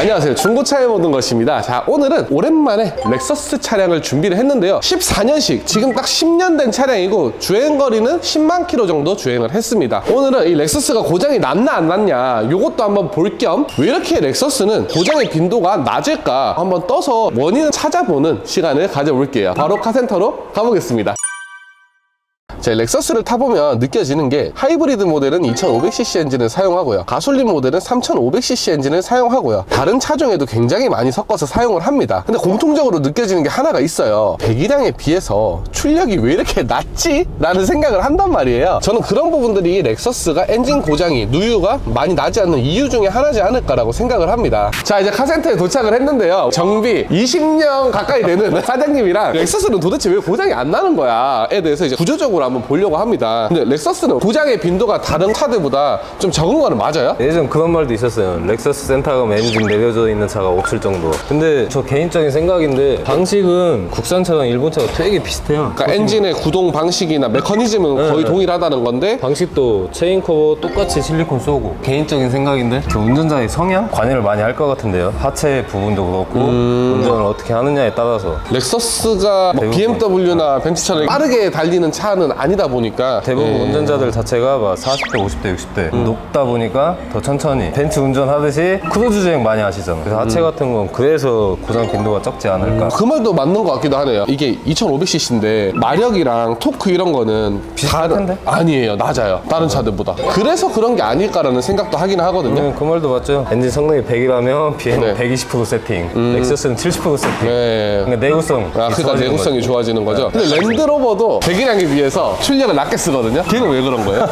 안녕하세요, 중고차의 모든 것입니다. 자, 오늘은 오랜만에 렉서스 차량을 준비를 했는데요, 14년식 지금 딱 10년 된 차량이고 주행거리는 10만 킬로 정도 주행을 했습니다. 오늘은 이 렉서스가 고장이 났나 안 났냐 요것도 한번 볼 겸 왜 이렇게 렉서스는 고장의 빈도가 낮을까 한번 떠서 원인을 찾아보는 시간을 가져볼게요. 바로 카센터로 가보겠습니다. 자, 렉서스를 타보면 느껴지는 게 하이브리드 모델은 2500cc 엔진을 사용하고요, 가솔린 모델은 3500cc 엔진을 사용하고요, 다른 차종에도 굉장히 많이 섞어서 사용을 합니다. 근데 공통적으로 느껴지는 게 하나가 있어요. 배기량에 비해서 출력이 왜 이렇게 낮지? 라는 생각을 한단 말이에요. 저는 그런 부분들이 렉서스가 엔진 고장이 누유가 많이 나지 않는 이유 중에 하나지 않을까라고 생각을 합니다. 자, 이제 카센터에 도착을 했는데요, 정비 20년 가까이 되는 사장님이랑 렉서스는 도대체 왜 고장이 안 나는 거야 에 대해서 이제 구조적으로 한번 보려고 합니다. 근데 렉서스는 고장의 빈도가 다른 차들보다 좀 적은 거는 맞아요? 예전 그런 말도 있었어요. 렉서스 센터감 엔진 내려져 있는 차가 없을 정도. 근데 저 개인적인 생각인데 방식은 국산차랑 일본차가 되게 비슷해요. 그러니까 엔진의 구동 방식이나 메커니즘은 거의 동일하다는 건데 방식도 체인 커버 똑같이 실리콘 쏘고. 개인적인 생각인데 저 운전자의 성향? 관여를 많이 할 것 같은데요. 하체 부분도 그렇고 운전을 어떻게 하느냐에 따라서. 렉서스가 뭐 BMW나 벤츠처럼 빠르게 달리는 차는 아니다 보니까 대부분 운전자들 자체가 막 40대, 50대, 60대 높다 보니까 더 천천히 벤츠 운전하듯이 크루즈 주행 많이 하시잖아. 그래서 하체 같은 건 그래서 고장 빈도가 적지 않을까. 그 말도 맞는 것 같기도 하네요. 이게 2500cc인데 마력이랑 토크 이런 거는 비슷할 텐데? 아니에요, 낮아요, 다른 차들보다. 그래서 그런 게 아닐까라는 생각도 하긴 하거든요. 그 말도 맞죠. 엔진 성능이 100이라면 BM 네. 120% 세팅, 렉서스는 70% 세팅. 네. 그러니까 내구성. 그러니까 내구성이 좋아지는 거죠. 근데 랜드로버도 배기량에 비해서 출력을 낮게 쓰거든요. 걔는 왜 그런 거예요?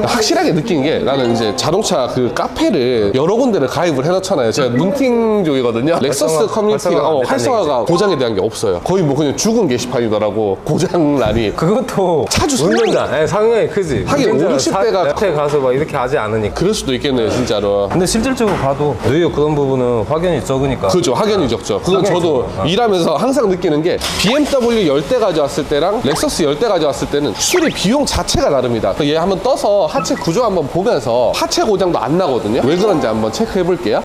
확실하게 느낀 게, 나는 이제 자동차 그 카페를 여러 군데를 가입을 해놓잖아요. 제가 문팅 쪽이거든요. 렉서스 커뮤니티가 활성화가 고장에 대한 게 없어요. 거의 뭐 그냥 죽은 게시판이더라고, 고장란이. 그것도 차주 운전자 상당히 크지. 하긴 50, 60대가 옆에 가서 막 이렇게 하지 않으니까. 그럴 수도 있겠네요, 진짜로. 근데 실질적으로 봐도 누유 그런 부분은 확연히 적으니까. 그죠, 확연히 적죠. 그건 확연히 저도 적어. 일하면서 항상 느끼는 게, BMW 10대 가져왔을 때랑 렉서스 10대 가져왔을 때는 수리 비용 자체가 다릅니다. 얘 한번 떠서 하체 구조 한번 보면서 하체 고장도 안 나거든요. 왜 그런지 한번 체크해 볼게요.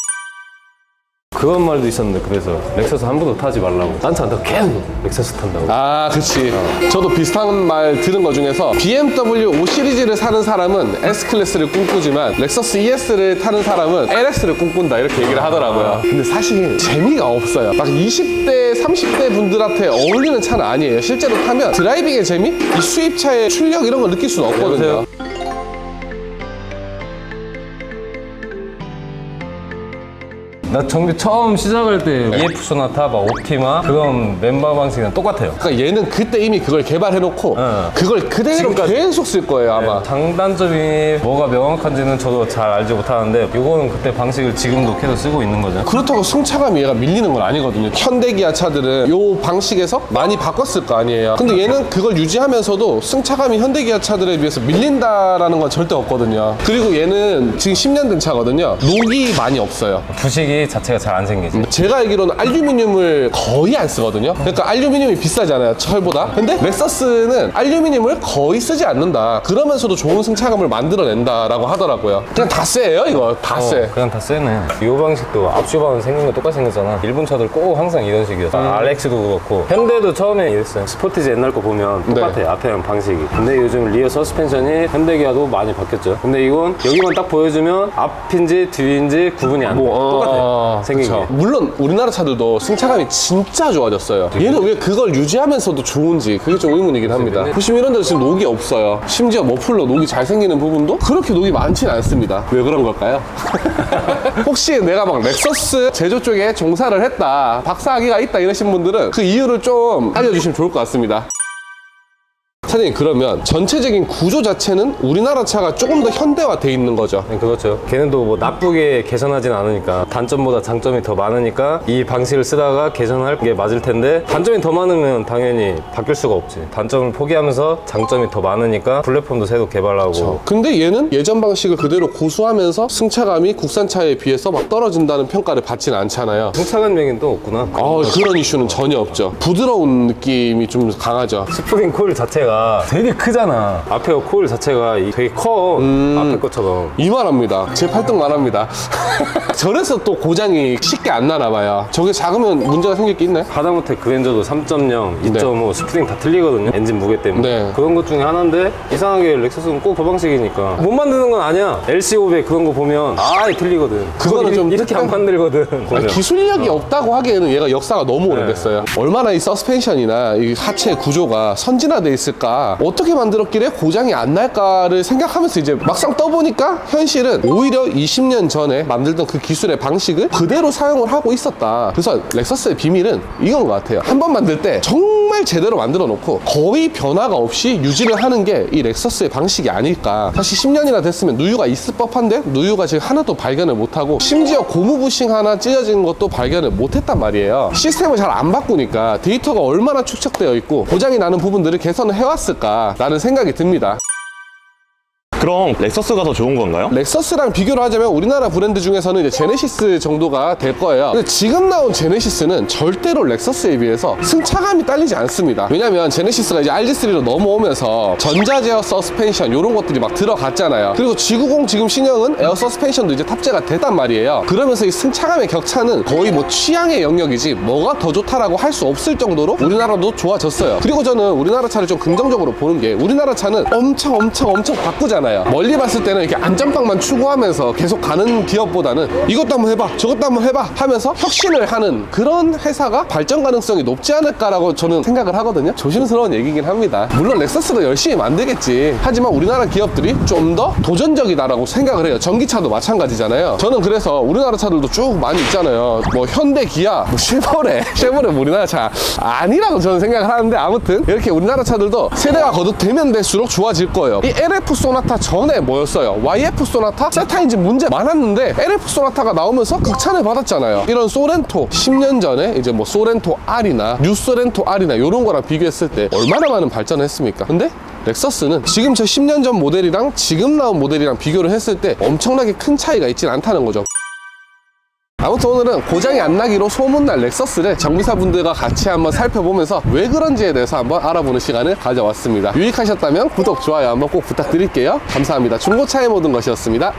그런 말도 있었는데, 그래서 렉서스 한 번도 타지 말라고. 딴 차 안 타고 계속 렉서스 탄다고. 아, 그치. 저도 비슷한 말 들은 거 중에서 BMW 5 시리즈를 사는 사람은 S클래스를 꿈꾸지만 렉서스 ES를 타는 사람은 LS를 꿈꾼다, 이렇게 얘기를 하더라고요. 근데 사실 재미가 없어요. 막 20대, 30대 분들한테 어울리는 차는 아니에요. 실제로 타면 드라이빙의 재미? 이 수입차의 출력 이런 걸 느낄 수는 없거든요. 나 정비 처음 시작할 때 EF 소나타, 막 옵티마 그런 멤버 방식은 똑같아요. 그러니까 얘는 그때 이미 그걸 개발해놓고 그걸 그대로 지금까지. 계속 쓸 거예요, 아마. 장단점이 뭐가 명확한지는 저도 잘 알지 못하는데, 이거는 그때 방식을 지금도 계속 쓰고 있는 거죠. 그렇다고 승차감이 얘가 밀리는 건 아니거든요. 현대기아 차들은 요 방식에서 많이 바꿨을 거 아니에요. 근데 얘는 그걸 유지하면서도 승차감이 현대기아 차들에 비해서 밀린다라는 건 절대 없거든요. 그리고 얘는 지금 10년 된 차거든요. 녹이 많이 없어요. 부식이 자체가 잘 안 생기지. 제가 알기로는 알루미늄을 거의 안 쓰거든요. 그러니까 알루미늄이 비싸잖아요, 철보다. 근데 렉서스는 알루미늄을 거의 쓰지 않는다. 그러면서도 좋은 승차감을 만들어낸다라고 하더라고요. 그냥 다 쎄요, 이거. 다 쎄. 그냥 다 세네. 이 방식도 앞주방 생긴 거 똑같이 생겼잖아. 일본 차들 꼭 항상 이런 식이었어. RX도 그렇고 현대도 처음에 이랬어요. 스포티지 옛날 거 보면 똑같아요. 앞에랑 방식이. 근데 요즘 리어 서스펜션이 현대기아도 많이 바뀌었죠. 근데 이건 여기만 딱 보여주면 앞인지 뒤인지 구분이 안 돼. 똑같아요. 생긴 게. 물론 우리나라 차들도 승차감이 진짜 좋아졌어요. 얘는 왜 그걸 유지하면서도 좋은지 그게 좀 의문이긴 합니다. 보시면 이런 데도 지금 녹이 없어요. 심지어 머플러 녹이 잘 생기는 부분도 그렇게 녹이 많지는 않습니다. 왜 그런 걸까요? 혹시 내가 막 렉서스 제조 쪽에 종사를 했다, 박사학위가 있다 이러신 분들은 그 이유를 좀 알려주시면 좋을 것 같습니다. 사장님, 그러면 전체적인 구조 자체는 우리나라 차가 조금 더 현대화돼 있는 거죠? 네, 그렇죠. 걔네도 뭐 나쁘게 개선하진 않으니까, 단점보다 장점이 더 많으니까 이 방식을 쓰다가 개선할 게 맞을 텐데, 단점이 더 많으면 당연히 바뀔 수가 없지. 단점을 포기하면서 장점이 더 많으니까 플랫폼도 새로 개발하고. 근데 얘는 예전 방식을 그대로 고수하면서 승차감이 국산차에 비해서 막 떨어진다는 평가를 받지는 않잖아요. 승차감 얘기는 또 없구나. 그런 이슈는 전혀 없죠. 부드러운 느낌이 좀 강하죠. 스프링 코일 자체가 자체가 되게 크잖아. 앞에 코일 자체가 되게 커. 앞에 것처럼. 이만합니다. 제 팔뚝만합니다. 저래서 또 고장이 쉽게 안 나나 봐요. 저게 작으면 문제가 생길 게 있나요? 하다못해 그랜저도 3.0, 2.5 스프링 다 틀리거든요. 엔진 무게 때문에. 네. 그런 것 중에 하나인데 이상하게 렉서스는 꼭 도방식이니까 못 만드는 건 아니야. LC500 그런 거 보면 아예 틀리거든. 그거는 좀 이렇게 안 만들거든. 보면. 기술력이 없다고 하기에는 얘가 역사가 너무 오래됐어요. 얼마나 이 서스펜션이나 이 하체 구조가 선진화돼 있을까, 어떻게 만들었길래 고장이 안 날까를 생각하면서 이제 막상 떠보니까 현실은 오히려 20년 전에 만들던 그 기술의 방식을 그대로 사용을 하고 있었다. 그래서 렉서스의 비밀은 이건 것 같아요. 한 번 만들 때 정말 제대로 만들어 놓고 거의 변화가 없이 유지를 하는 게 이 렉서스의 방식이 아닐까. 사실 10년이나 됐으면 누유가 있을 법한데 누유가 지금 하나도 발견을 못하고, 심지어 고무 부싱 하나 찢어진 것도 발견을 못했단 말이에요. 시스템을 잘 안 바꾸니까 데이터가 얼마나 축적되어 있고 고장이 나는 부분들을 개선을 해왔을까라는 생각이 듭니다. 그럼 렉서스가 더 좋은 건가요? 렉서스랑 비교를 하자면 우리나라 브랜드 중에서는 이제 제네시스 정도가 될 거예요. 근데 지금 나온 제네시스는 절대로 렉서스에 비해서 승차감이 딸리지 않습니다. 왜냐면 제네시스가 이제 RG3로 넘어오면서 전자제어 서스펜션 이런 것들이 막 들어갔잖아요. 그리고 G90 지금 신형은 에어 서스펜션도 이제 탑재가 됐단 말이에요. 그러면서 이 승차감의 격차는 거의 뭐 취향의 영역이지 뭐가 더 좋다라고 할 수 없을 정도로 우리나라도 좋아졌어요. 그리고 저는 우리나라 차를 좀 긍정적으로 보는 게, 우리나라 차는 엄청 바꾸잖아요. 멀리 봤을 때는 이렇게 안전빵만 추구하면서 계속 가는 기업보다는 이것도 한번 해봐, 저것도 한번 해봐 하면서 혁신을 하는 그런 회사가 발전 가능성이 높지 않을까라고 저는 생각을 하거든요. 조심스러운 얘기긴 합니다. 물론 렉서스도 열심히 만들겠지. 하지만 우리나라 기업들이 좀 더 도전적이다라고 생각을 해요. 전기차도 마찬가지잖아요. 저는 그래서 우리나라 차들도 쭉 많이 있잖아요. 뭐 현대, 기아, 뭐 쉐보레 뭐 우리나라 차 아니라고 저는 생각을 하는데, 아무튼 이렇게 우리나라 차들도 세대가 거듭되면 될수록 좋아질 거예요. 이 LF 소나타 전에 뭐였어요? YF 소나타? 세타 엔진 문제 많았는데 LF 소나타가 나오면서 극찬을 받았잖아요. 이런 소렌토 10년 전에 이제 뭐 소렌토 R이나 뉴 소렌토 R이나 이런 거랑 비교했을 때 얼마나 많은 발전을 했습니까? 근데 렉서스는 지금 저 10년 전 모델이랑 지금 나온 모델이랑 비교를 했을 때 엄청나게 큰 차이가 있진 않다는 거죠. 아무튼 오늘은 고장이 안 나기로 소문난 렉서스를 정비사분들과 같이 한번 살펴보면서 왜 그런지에 대해서 한번 알아보는 시간을 가져왔습니다. 유익하셨다면 구독, 좋아요 한번 꼭 부탁드릴게요. 감사합니다. 중고차의 모든 것이었습니다.